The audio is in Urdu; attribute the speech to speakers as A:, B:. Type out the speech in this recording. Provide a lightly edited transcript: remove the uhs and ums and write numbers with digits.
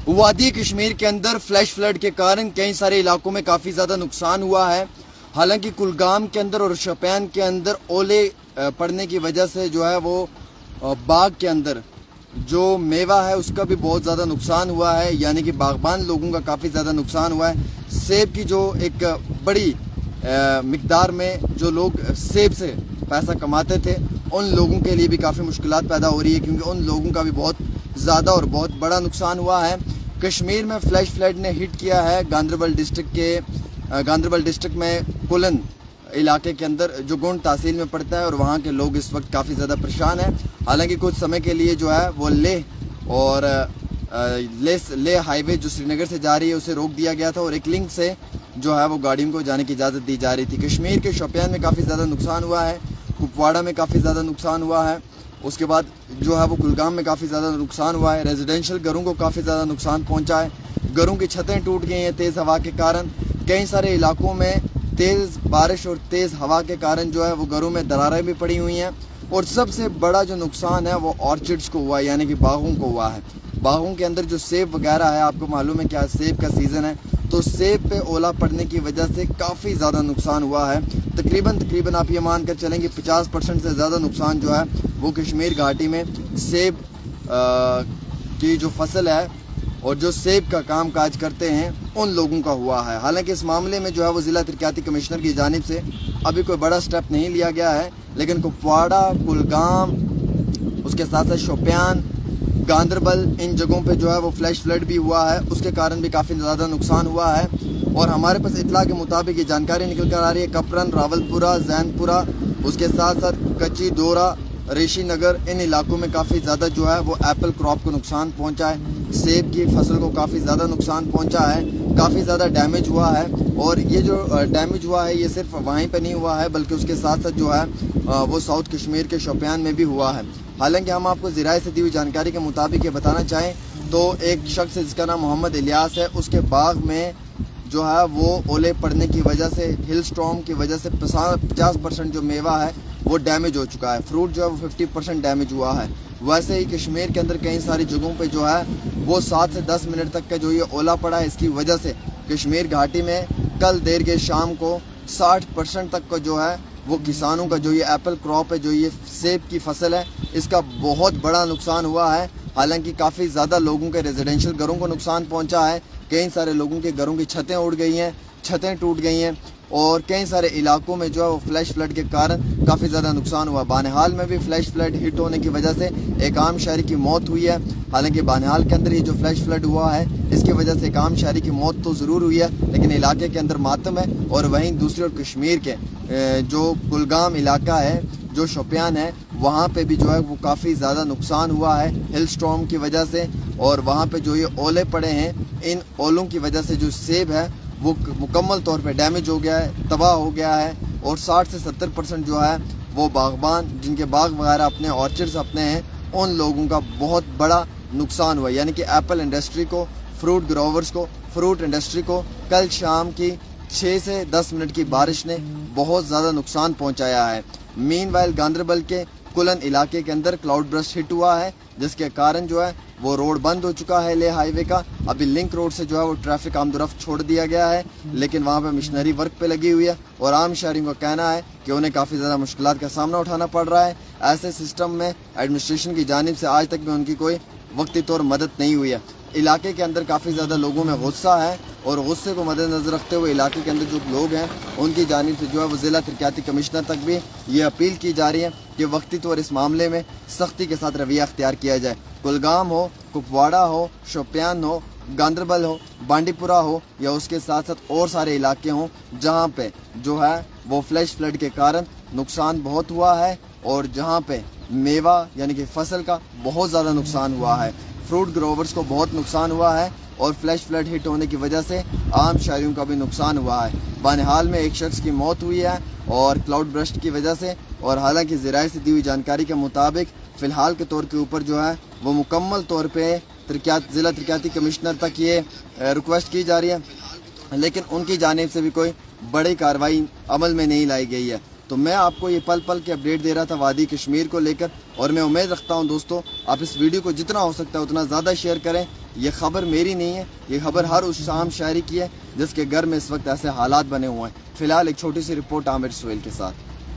A: وادی کشمیر کے اندر فلیش فلڈ کے کارن کئی سارے علاقوں میں کافی زیادہ نقصان ہوا ہے۔ حالانکہ کلگام کے اندر اور شوپیان کے اندر اولے پڑنے کی وجہ سے جو ہے وہ باغ کے اندر جو میوہ ہے اس کا بھی بہت زیادہ نقصان ہوا ہے، یعنی کہ باغبان لوگوں کا کافی زیادہ نقصان ہوا ہے۔ سیب کی جو ایک بڑی مقدار میں جو لوگ سیب سے پیسہ کماتے تھے ان لوگوں کے لیے بھی کافی مشکلات پیدا ہو رہی ہے، کیونکہ ان لوگوں کا بھی بہت زیادہ اور بہت بڑا نقصان ہوا ہے۔ کشمیر میں فلیش فلڈ نے ہٹ کیا ہے گاندربل ڈسٹرکٹ میں کلن علاقے کے اندر جو گونڈ تحصیل میں پڑتا ہے، اور وہاں کے لوگ اس وقت کافی زیادہ پریشان ہیں۔ حالانکہ کچھ سمے کے لیے جو ہے وہ لے ہائی وے جو سری نگر سے جا رہی ہے اسے روک دیا گیا تھا، اور ایک لنک سے جو ہے وہ گاڑیوں کو جانے کی اجازت دی جا رہی تھی۔ کشمیر کے شوپیان میں کافی زیادہ نقصان ہوا ہے، کپواڑہ میں کافی زیادہ نقصان ہوا ہے، اس کے بعد جو ہے وہ کلگام میں کافی زیادہ نقصان ہوا ہے۔ ریزیڈینشل گھروں کو کافی زیادہ نقصان پہنچا ہے، گھروں کی چھتیں ٹوٹ گئی ہیں تیز ہوا کے کارن۔ کئی سارے علاقوں میں تیز بارش اور تیز ہوا کے کارن جو ہے وہ گھروں میں دراریں بھی پڑی ہوئی ہیں، اور سب سے بڑا جو نقصان ہے وہ آرچڈز کو ہوا ہے، یعنی کہ باغوں کو ہوا ہے۔ باغوں کے اندر جو سیب وغیرہ ہے، آپ کو معلوم ہے کیا سیب کا سیزن ہے، تو سیب پہ اولا پڑنے کی وجہ سے کافی زیادہ نقصان ہوا ہے۔ تقریباً آپ یہ مان کر چلیں کہ 50% سے زیادہ نقصان جو ہے وہ کشمیر گھاٹی میں سیب کی جو فصل ہے اور جو سیب کا کام کاج کرتے ہیں ان لوگوں کا ہوا ہے۔ حالانکہ اس معاملے میں جو ہے وہ ضلع ترقیاتی کمشنر کی جانب سے ابھی کوئی بڑا سٹیپ نہیں لیا گیا ہے، لیکن کپواڑہ، کلگام، اس کے ساتھ ساتھ شوپیان، گاندربل، ان جگہوں پہ جو ہے وہ فلیش فلڈ بھی ہوا ہے، اس کے کارن بھی کافی زیادہ نقصان ہوا ہے۔ اور ہمارے پاس اطلاع کے مطابق یہ جانکاری نکل کر آ رہی ہے کپرن، راولپورہ، زین پورہ، اس کے ساتھ ساتھ کچی ڈورا، ریشی نگر، ان علاقوں میں کافی زیادہ جو ہے وہ ایپل کراپ کو نقصان پہنچا ہے، سیب کی فصل کو کافی زیادہ نقصان پہنچا ہے، کافی زیادہ ڈیمیج ہوا ہے۔ اور یہ جو ڈیمیج ہوا ہے یہ صرف وہیں پہ نہیں ہوا ہے، بلکہ اس کے ساتھ ساتھ جو ہے وہ ساؤتھ کشمیر کے شوپیان میں بھی ہوا ہے۔ حالانکہ ہم آپ کو ذرائع سے دی ہوئی جانکاری کے مطابق یہ بتانا چاہیں تو ایک شخص جس کا نام محمد الیاس ہے، اس کے باغ میں جو ہے وہ اولے پڑنے کی وجہ سے، ہل سٹارم کی وجہ سے 50% جو میوہ ہے وہ ڈیمیج ہو چکا ہے، فروٹ جو ہے وہ 50% ڈیمیج ہوا ہے۔ ویسے ہی کشمیر کے اندر کئی ساری جگہوں پہ جو ہے وہ 7 سے 10 منٹ تک کا جو یہ اولا پڑا ہے، اس کی وجہ سے کشمیر گھاٹی میں کل دیر کے شام کو 60% تک کا جو ہے وہ کسانوں کا جو یہ ایپل کراپ ہے، جو یہ سیب کی فصل ہے، اس کا بہت بڑا نقصان ہوا ہے۔ حالانکہ کافی زیادہ لوگوں کے ریزیڈینشل گھروں کو نقصان پہنچا ہے، کئی سارے لوگوں کے گھروں کی چھتیں اڑ گئی ہیں، چھتیں ٹوٹ گئی ہیں، اور کئی سارے علاقوں میں جو ہے وہ فلیش فلڈ کے کارن کافی زیادہ نقصان ہوا۔ بانہال میں بھی فلیش فلڈ ہٹ ہونے کی وجہ سے ایک عام شہری کی موت ہوئی ہے۔ حالانکہ بانہال کے اندر یہ جو فلیش فلڈ ہوا ہے اس کی وجہ سے ایک عام شہری کی موت تو ضرور ہوئی ہے، لیکن علاقے کے اندر ماتم ہے۔ اور وہیں دوسری اور کشمیر کے جو کلگام علاقہ ہے، جو شوپیان ہے، وہاں پہ بھی جو ہے وہ کافی زیادہ نقصان ہوا ہے ہل سٹارم کی وجہ سے، اور وہاں پہ جو یہ اولے پڑے ہیں ان اولوں کی وجہ سے جو سیب ہے وہ مکمل طور پہ ڈیمیج ہو گیا ہے، تباہ ہو گیا ہے، اور 60 سے 70% جو ہے وہ باغبان جن کے باغ وغیرہ اپنے آرچرڈز اپنے ہیں ان لوگوں کا بہت بڑا نقصان ہوا، یعنی کہ ایپل انڈسٹری کو، فروٹ گروورز کو، فروٹ انڈسٹری کو کل شام کی 6 سے 10 منٹ کی بارش نے بہت زیادہ نقصان پہنچایا ہے۔ مین وائل گاندربل کے کلن علاقے کے اندر کلاؤڈ برسٹ ہٹ ہوا ہے، جس کے کارن جو ہے وہ روڈ بند ہو چکا ہے لے ہائی وے کا۔ ابھی لنک روڈ سے جو ہے وہ ٹریفک آمد و رفت چھوڑ دیا گیا ہے، لیکن وہاں پہ مشنری ورک پہ لگی ہوئی ہے، اور عام شہریوں کا کہنا ہے کہ انہیں کافی زیادہ مشکلات کا سامنا اٹھانا پڑ رہا ہے۔ ایسے سسٹم میں ایڈمنسٹریشن کی جانب سے آج تک بھی ان کی کوئی وقتی طور مدد نہیں ہوئی ہے۔ علاقے کے اندر کافی زیادہ لوگوں میں غصہ ہے، اور غصے کو مد نظر رکھتے ہوئے علاقے کے اندر جو لوگ ہیں ان کی جانب سے جو ہے وہ ضلع ترقیاتی کمشنر تک بھی یہ اپیل کی جا رہی ہے کہ وقتی طور اس معاملے میں سختی کے ساتھ رویہ اختیار کیا جائے۔ کلگام ہو، کپواڑہ ہو، شوپیان ہو، گاندربل ہو، بانڈی پورہ ہو، یا اس کے ساتھ ساتھ اور سارے علاقے ہوں جہاں پہ جو ہے وہ فلیش فلڈ کے کارن نقصان بہت ہوا ہے، اور جہاں پہ میوہ یعنی کہ فصل کا بہت زیادہ نقصان ہوا ہے، فروٹ گروورز کو بہت نقصان ہوا ہے، اور فلیش فلڈ ہٹ ہونے کی وجہ سے عام شہریوں کا بھی نقصان ہوا ہے۔ بانہال میں ایک شخص کی موت ہوئی ہے اور کلاؤڈ برسٹ کی وجہ سے، اور حالانکہ ذرائع سے دی ہوئی جانکاری کے مطابق فی الحال کے طور کے اوپر جو ہے وہ مکمل طور پہ ضلع ترقیاتی کمشنر تک یہ ریکویسٹ کی جا رہی ہے، لیکن ان کی جانب سے بھی کوئی بڑی کارروائی عمل میں نہیں لائی گئی ہے۔ تو میں آپ کو یہ پل پل کے اپڈیٹ دے رہا تھا وادی کشمیر کو لے کر، اور میں امید رکھتا ہوں دوستو آپ اس ویڈیو کو جتنا ہو سکتا ہے اتنا زیادہ شیئر کریں یہ خبر میری نہیں ہے، یہ خبر ہر اس عام شہری کی ہے جس کے گھر میں اس وقت ایسے حالات بنے ہوئے ہیں۔ فی الحال ایک چھوٹی سی رپورٹ عامر سہیل کے ساتھ۔